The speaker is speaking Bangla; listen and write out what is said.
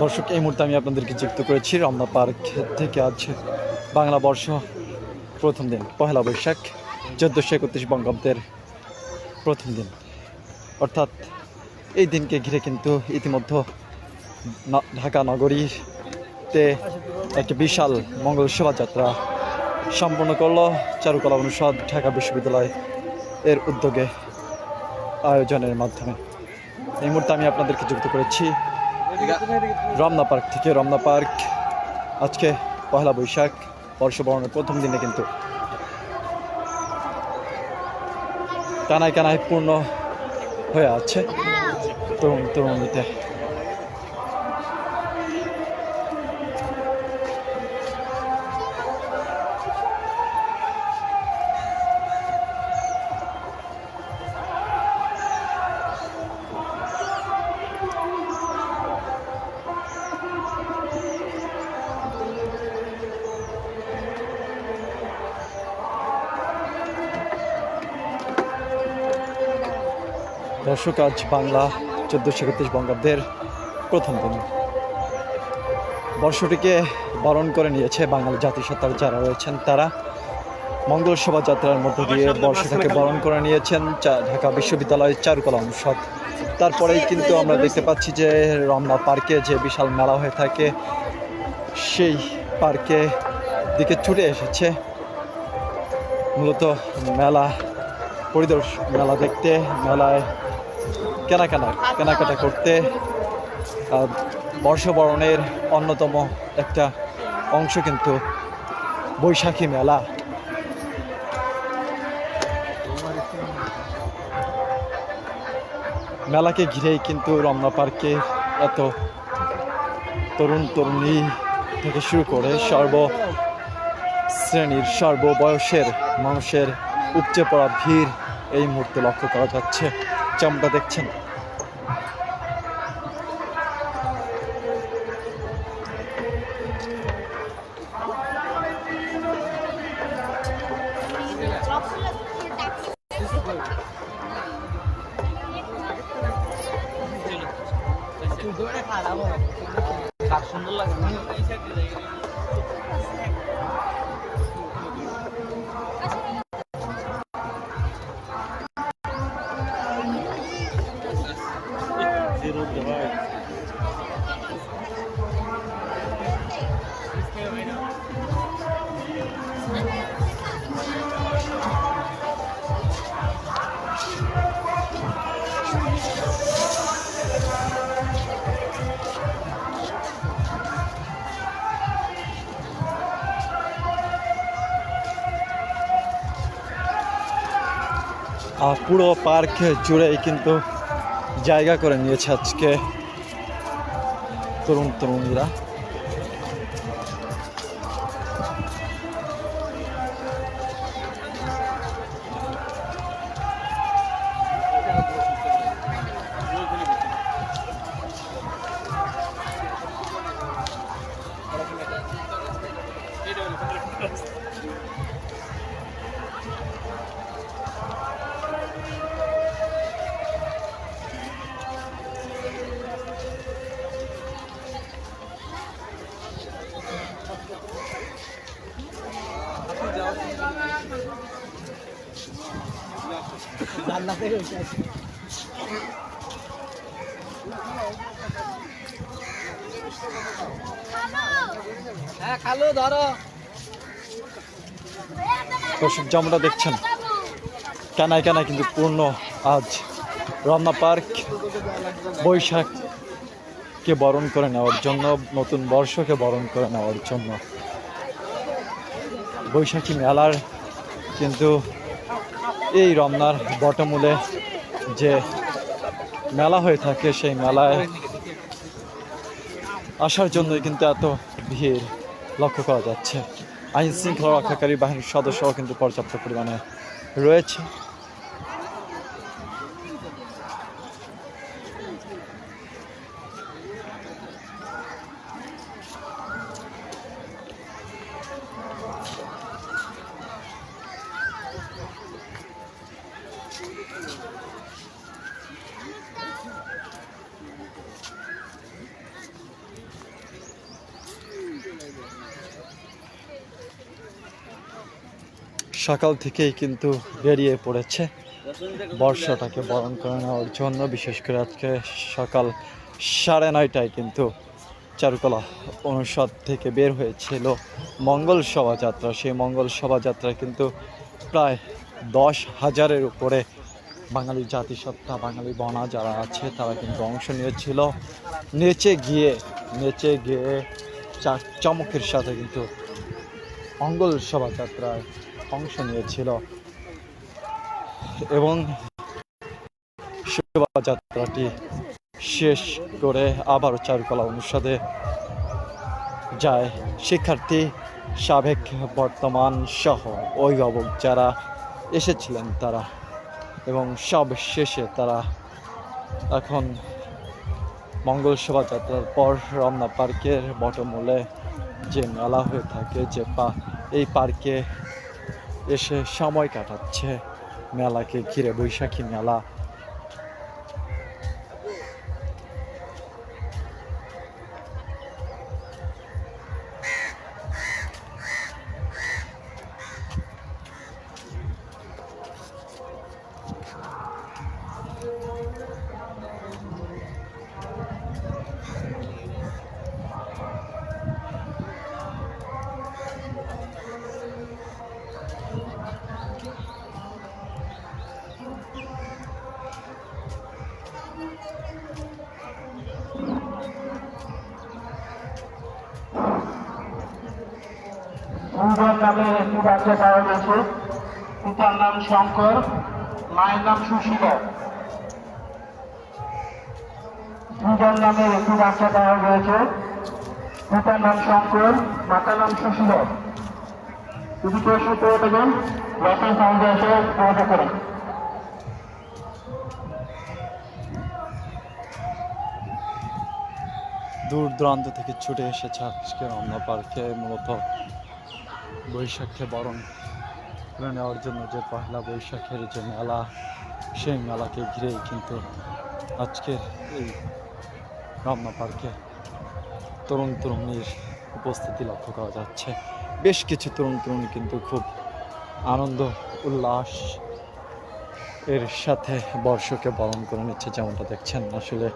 দর্শক, এই মুহূর্তে আমি আপনাদেরকে যুক্ত করেছি রমনা পার্ক থেকে। আজ বাংলা বর্ষ প্রথম দিন, পহেলা বৈশাখ 1431 বঙ্গাব্দের প্রথম দিন। অর্থাৎ এই দিনকে ঘিরে কিন্তু ইতিমধ্যে ঢাকা নগরীতে একটি বিশাল মঙ্গল শোভাযাত্রা সম্পন্ন করল চারুকলা অনুষদ ঢাকা বিশ্ববিদ্যালয় এর উদ্যোগে আয়োজনের মাধ্যমে। এই মুহূর্তে আমি আপনাদেরকে যুক্ত করেছি রমনা পার্ক থেকে। রমনা পার্ক আজকে পহেলা বৈশাখ বর্ষবরণের প্রথম দিনে কিন্তু কানায় কানায় পূর্ণ হয়ে আছে তরুণ তরুণীতে। দর্শক, আজ বাংলা 1431 বঙ্গাব্দের প্রথম দিন। বর্ষটিকে বরণ করে নিয়েছে বাঙালি জাতিসত্তার যারা রয়েছেন তারা। মঙ্গল শোভাযাত্রার মধ্য দিয়ে বর্ষটাকে বরণ করে নিয়েছেন ঢাকা বিশ্ববিদ্যালয়ের চারুকলা অনুষদ। তারপরেই কিন্তু আমরা দেখতে পাচ্ছি যে রমনা পার্কে যে বিশাল মেলা হয়ে থাকে, সেই পার্কে দিকে ছুটে এসেছে মূলত মেলা মেলা দেখতে, মেলায় কেনাকাটা করতে। বর্ষবরণের অন্যতম একটা অংশ কিন্তু বৈশাখী মেলা। মেলাকে ঘিরেই কিন্তু রমনা পার্কে এত তরুণ তরুণী থেকে শুরু করে সর্বশ্রেণীর সর্ববয়সের মানুষের উপচে পড়া ভিড় এই মুহূর্তে লক্ষ্য করা যাচ্ছে, যেমনটা দেখছেন। সুন্দর লাগে পুরো পার্ক জুড়েই কিন্তু জায়গা করে নিয়েছে আজকে তরুণ তরুণীরা। দর্শক, যেমনটা দেখছেন কানায় কানায় কিন্তু পূর্ণ আজ রমনা পার্ক বৈশাখকে বরণ করে নেওয়ার জন্য, নতুন বর্ষকে বরণ করে নেওয়ার জন্য। বৈশাখী মেলার কিন্তু এই রমনার বটমূলে যে মেলা হয়ে থাকে, সেই মেলায় আসার জন্যই কিন্তু এত ভিড় লক্ষ্য করা যাচ্ছে। আইন শৃঙ্খলা রক্ষাকারী বাহিনীর সদস্যও কিন্তু পর্যাপ্ত পরিমাণে রয়েছে। সকাল থেকেই কিন্তু বেরিয়ে পড়েছে বর্ষাটাকে বরণ করে নেওয়ার জন্য। বিশেষ করে আজকে সকাল 9:30টায় কিন্তু চারুকলা অনুষদ থেকে বের হয়েছিল মঙ্গল শোভাযাত্রা। সেই মঙ্গল শোভাযাত্রায় কিন্তু প্রায় 10,000-এর উপরে বাঙালি জাতিসত্তা, বাঙালি বনা যারা আছে তারা কিন্তু অংশ নিয়েছিল। নেচে গিয়ে চমকের সাথে কিন্তু মঙ্গল শোভাযাত্রায় অংশ নিয়েছিল এবং শোভাযাত্রাটি শেষ করে আবারও চারুকলা অনুষদে যায় শিক্ষার্থী, সাবেক বর্তমান সহ অভিভাবক যারা এসেছিলেন তারা, এবং সব শেষে তারা এখন মঙ্গল শোভাযাত্রার পর রমনা পার্কের বটমূলে যে মেলা হয়ে থাকে, যে এই পার্কে এসে সময় কাটাচ্ছে মেলাকে ঘিরে, বৈশাখী মেলা। সুজন নামে একটি বাচ্চা পাওয়া গেছে। পিতার নাম শঙ্কর, মায়ের নাম সুশীলা। সুজন নামে একটি বাচ্চা পাওয়া গেছে। পিতার নাম শঙ্কর, মাতার নাম সুশীলা। যদি প্রশ্ন করে থাকেন লতা ফাউন্ডেশন পৌঁছে করেন। দূর দূরান্ত থেকে ছুটে এসেছে আজকে রমনা পার্কে মূলত বৈশাখে বরণ করে নেওয়ার জন্য। যে পয়লা বৈশাখের যে মেলা, সেই মেলাকে ঘিরেই কিন্তু আজকের এই রমনা পার্কে তরুণ তরুণীর উপস্থিতি লক্ষ্য করা যাচ্ছে। বেশ কিছু তরুণ তরুণী কিন্তু খুব আনন্দ উল্লাস এর সাথে বর্ষকে বরণ করে নিচ্ছে, যেমনটা দেখছেন। আসলে